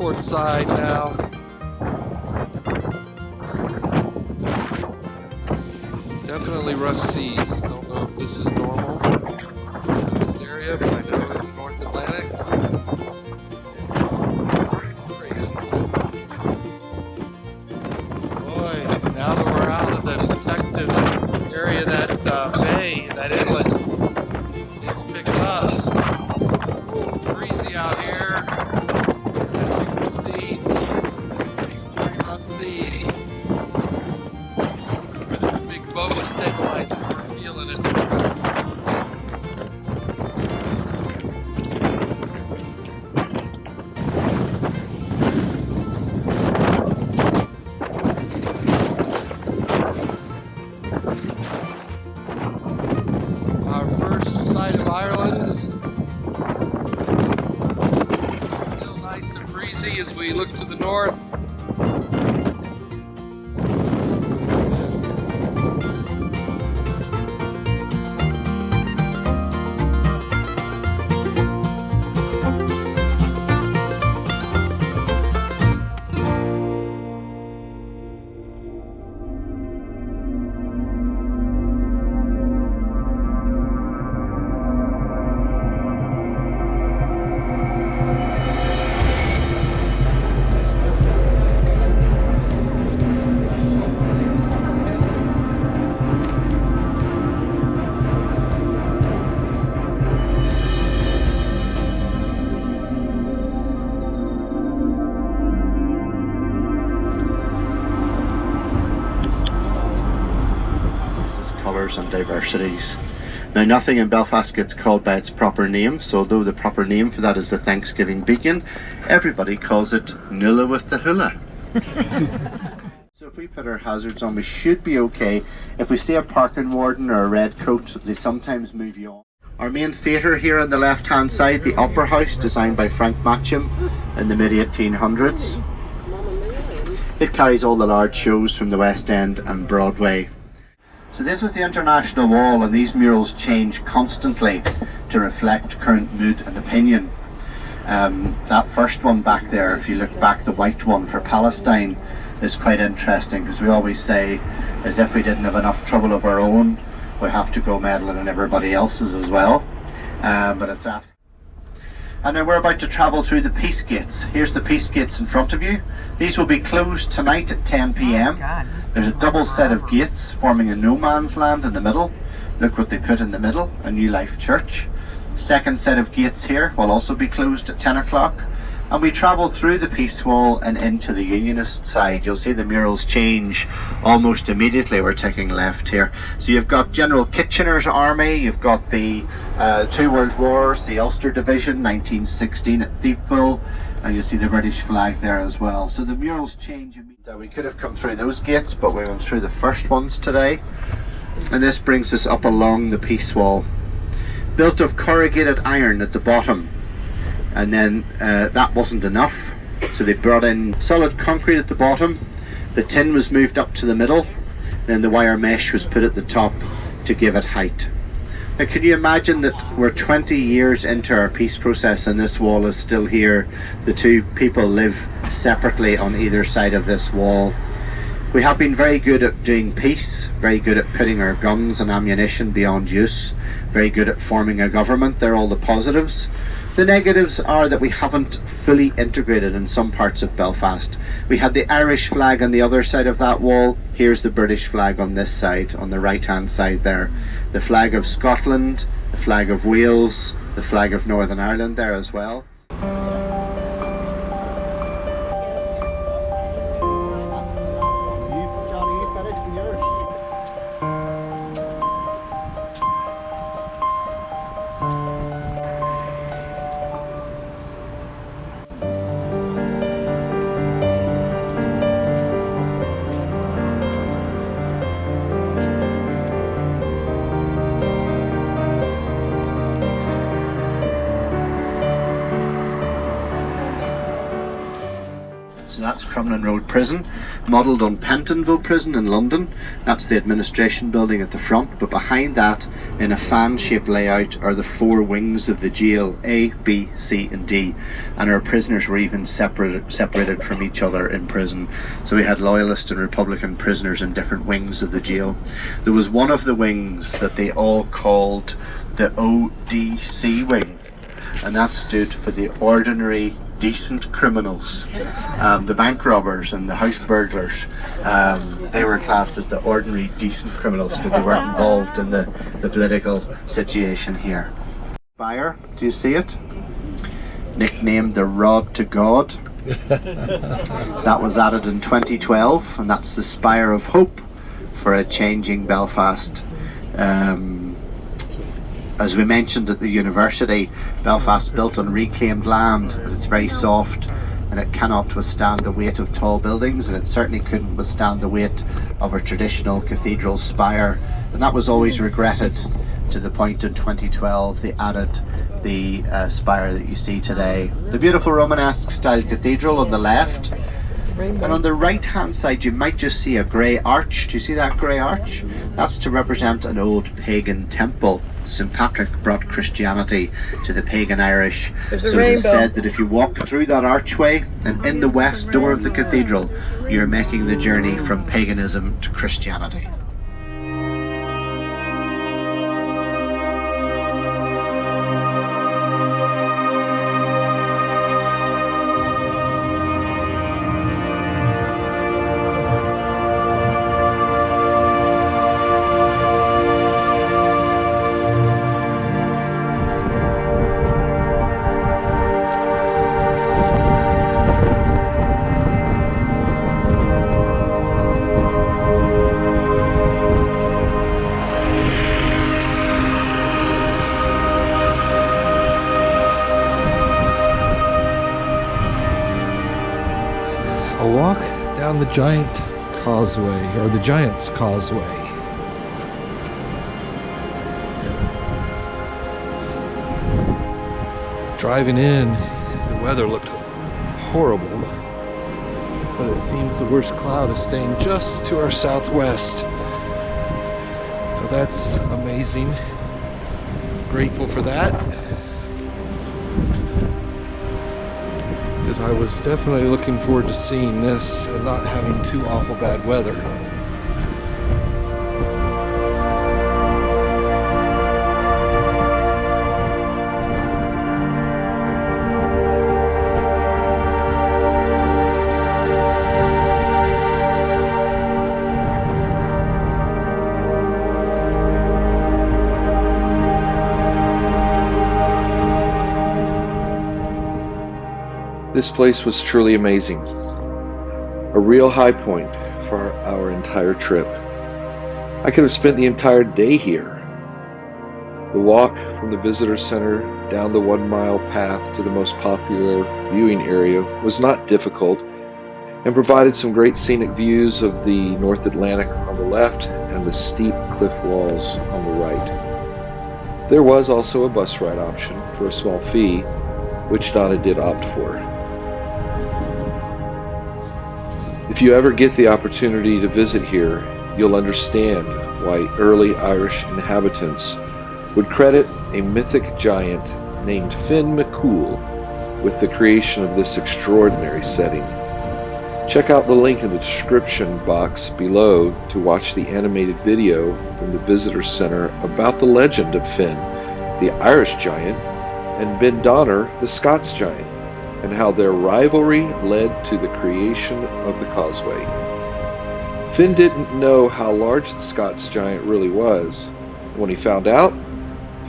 port side now. Definitely rough seas. Don't know if this is normal in this area, but I know in North Atlantic, crazy. Boy, now that we're out of the protected area, that bay, that inlet, it's picked up. It's breezy out here. As you can see, some pretty rough seas. But it's a big boat with stabilizers. We're feeling it. Our first sight of Ireland. Still nice and breezy as we look to the north. Colours and diversities. Now, nothing in Belfast gets called by its proper name, so although the proper name for that is the Thanksgiving Beacon, everybody calls it Nulla with the Hula. So if we put our hazards on, we should be okay. If we see a parking warden or a red coat, they sometimes move you on. Our main theatre here on the left hand side, the Opera House, designed by Frank Matcham in the mid-1800s. It carries all the large shows from the West End and Broadway. So this is the International Wall, and these murals change constantly to reflect current mood and opinion. That first one back there, if you look back, the white one for Palestine, is quite interesting, because we always say, as if we didn't have enough trouble of our own, we have to go meddling in everybody else's as well. But it's that. And now we're about to travel through the Peace Gates. Here's the Peace Gates in front of you. These will be closed tonight at 10 p.m. There's a double set of gates forming a no man's land in the middle. Look what they put in the middle, a New Life Church. Second set of gates here will also be closed at 10 o'clock. And we travel through the Peace Wall and into the Unionist side. You'll see the murals change almost immediately. We're taking left here. So you've got General Kitchener's army, you've got the two World Wars, the Ulster Division, 1916 at Thiepval, and you see the British flag there as well. So the murals change immediately. We could have come through those gates, but we went through the first ones today. And this brings us up along the Peace Wall. Built of corrugated iron at the bottom. And then that wasn't enough, so they brought in solid concrete at the bottom. The tin was moved up to the middle, then the wire mesh was put at the top to give it height. Now, can you imagine that we're 20 years into our peace process and this wall is still here? The two people live separately on either side of this wall. We have been very good at doing peace, very good at putting our guns and ammunition beyond use, very good at forming a government. They're all the positives. The negatives are that we haven't fully integrated in some parts of Belfast. We had the Irish flag on the other side of that wall. Here's the British flag on this side, on the right hand side there. The flag of Scotland, the flag of Wales, the flag of Northern Ireland there as well. That's Crumlin Road Prison, modelled on Pentonville Prison in London. That's the administration building at the front, but behind that, in a fan-shaped layout, are the 4 wings of the jail, A, B, C and D. And our prisoners were even separated from each other in prison. So we had Loyalist and Republican prisoners in different wings of the jail. There was one of the wings that they all called the ODC wing, and that stood for the Ordinary Decent Criminals. The bank robbers and the house burglars, they were classed as the ordinary decent criminals because they weren't involved in the political situation here. Spire, do you see it? Nicknamed the Rod to God. That was added in 2012, and that's the Spire of Hope for a changing Belfast. As we mentioned at the university, Belfast built on reclaimed land, but it's very soft and it cannot withstand the weight of tall buildings, and it certainly couldn't withstand the weight of a traditional cathedral spire, and that was always regretted, to the point in 2012 they added the spire that you see today. The beautiful Romanesque style cathedral on the left, and on the right hand side you might just see a grey arch. Do you see that grey arch? That's to represent an old pagan temple. St. Patrick brought Christianity to the pagan Irish. So it is said that if you walk through that archway and in the west door of the cathedral, you're making the journey from paganism to Christianity. A walk down the giant causeway, or the Giant's Causeway. Driving in, the weather looked horrible, but it seems the worst cloud is staying just to our southwest. So that's amazing. Grateful for that, because I was definitely looking forward to seeing this and not having too awful bad weather. This place was truly amazing, a real high point for our entire trip. I could have spent the entire day here. The walk from the visitor center down the 1-mile path to the most popular viewing area was not difficult and provided some great scenic views of the North Atlantic on the left and the steep cliff walls on the right. There was also a bus ride option for a small fee, which Donna did opt for. If you ever get the opportunity to visit here, you'll understand why early Irish inhabitants would credit a mythic giant named Finn McCool with the creation of this extraordinary setting. Check out the link in the description box below to watch the animated video from the Visitor Center about the legend of Finn, the Irish giant, and Ben Donner, the Scots giant, and how their rivalry led to the creation of the Causeway. Finn didn't know how large the Scots giant really was. When he found out,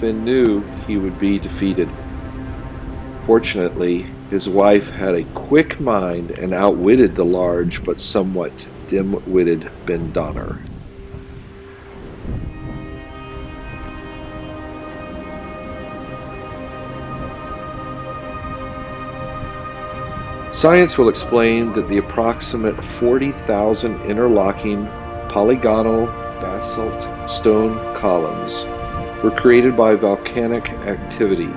Finn knew he would be defeated. Fortunately, his wife had a quick mind and outwitted the large but somewhat dim-witted Ben Donner. Science will explain that the approximate 40,000 interlocking polygonal basalt stone columns were created by volcanic activity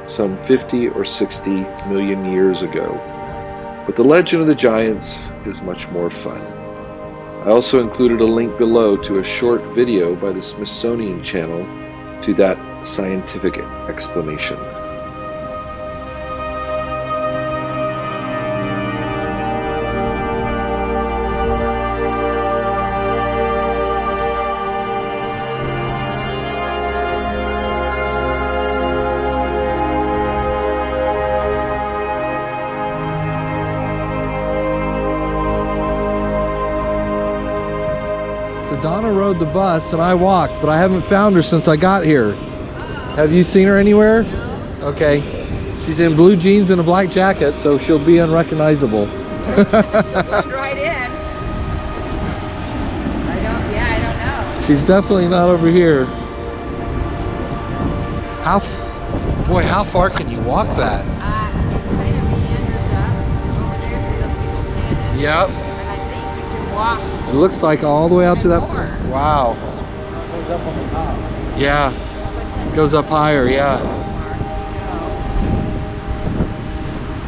some 50 or 60 million years ago. But the legend of the giants is much more fun. I also included a link below to a short video by the Smithsonian channel to that scientific explanation. So Donna rode the bus and I walked, but I haven't found her since I got here. Have you seen her anywhere? No. Okay. She's in blue jeans and a black jacket, so she'll be unrecognizable. Blend right in. I don't know. She's definitely not over here. How far can you walk that? It kind of meanders up over there so those people can. Yep. And I think you can walk. It looks like all the way out to that. More. Wow. Goes up on the top. Yeah. It goes up higher, yeah.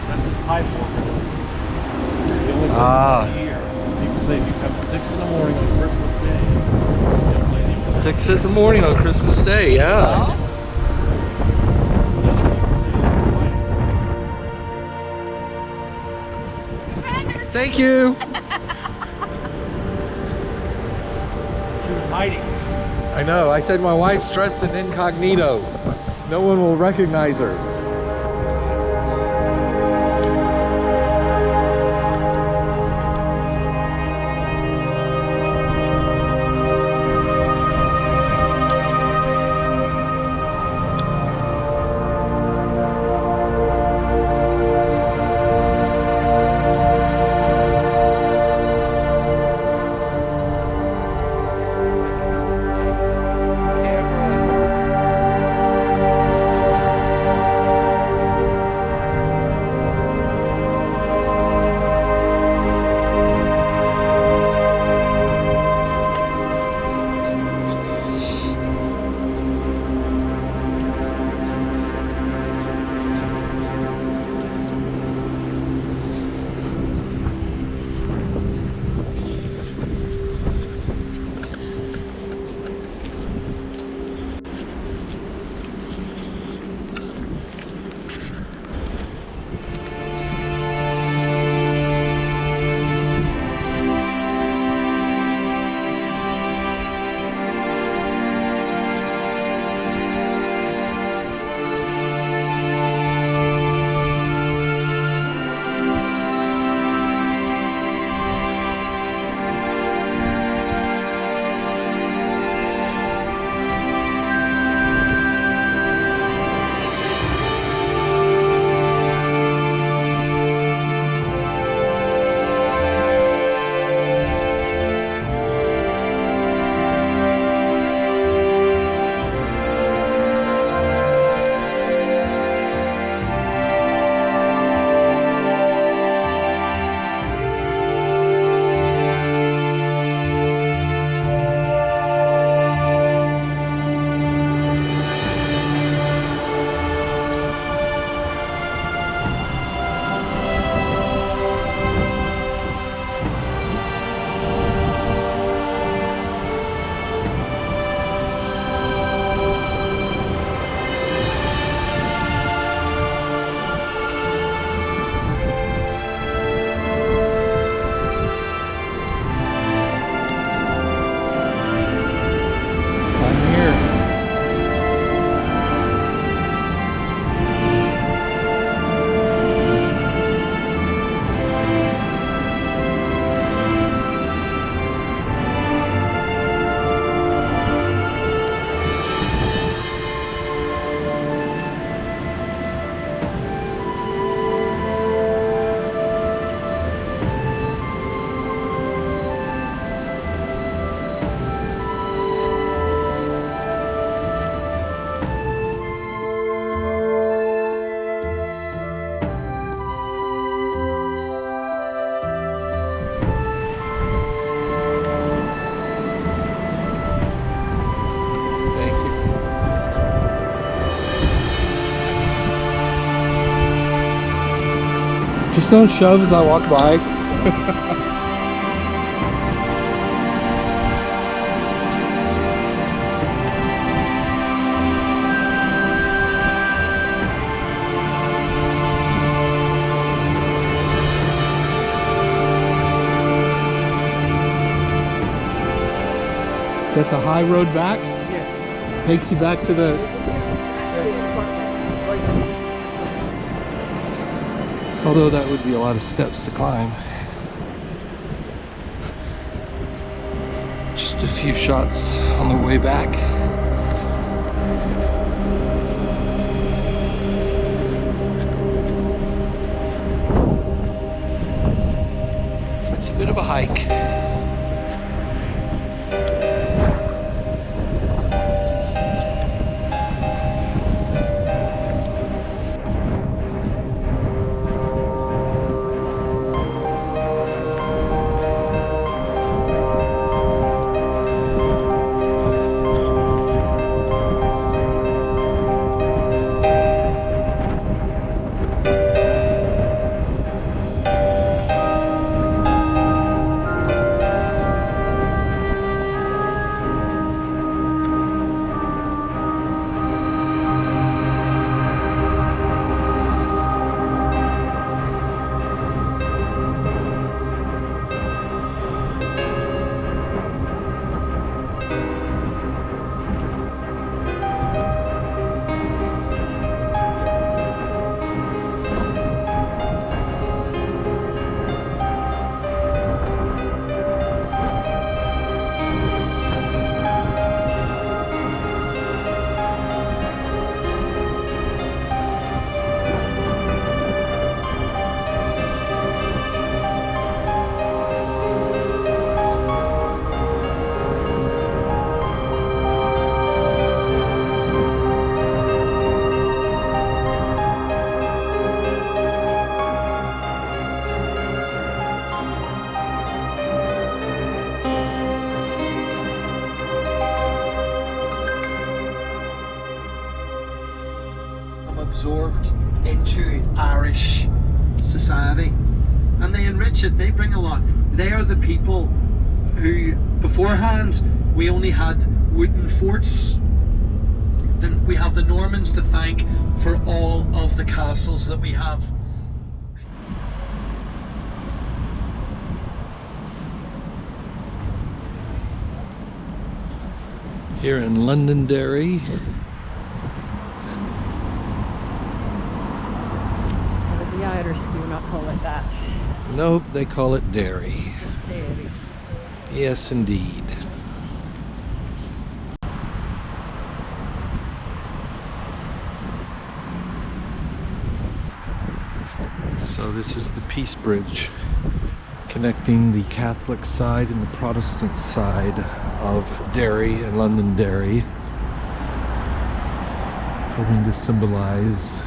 That's the high point. The only Ah. place here. People say if you come at 6 in the morning on Christmas Day, you'll play the 6 in the morning on Christmas Day, yeah. Thank you. She was hiding. I know. I said my wife's dressed in incognito. No one will recognize her. Just don't shove as I walk by. Is that the high road back? Yes. Takes you back to the... Although that would be a lot of steps to climb. Just a few shots on the way back. It's a bit of a hike. Absorbed into Irish society, and they enrich it. They bring a lot. They are the people who beforehand we only had wooden forts. Then we have the Normans to thank for all of the castles that we have. Here in Londonderry. The Irish do not call it that. Nope, they call it Derry. Just Derry. Yes, indeed. So this is the Peace Bridge connecting the Catholic side and the Protestant side of Derry and Londonderry, hoping to symbolize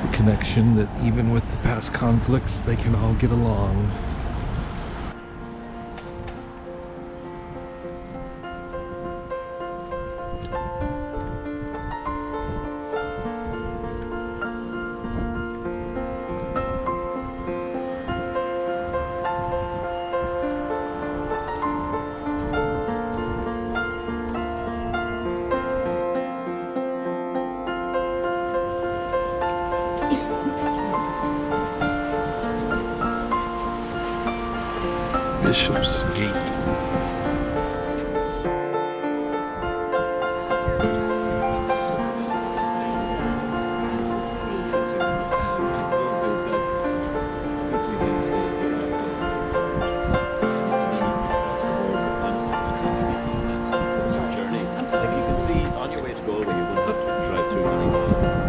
the connection that even with the past conflicts they can all get along. Bishop's Gate. Like you can see on your way to Galway, you wouldn't have to drive through Donegal.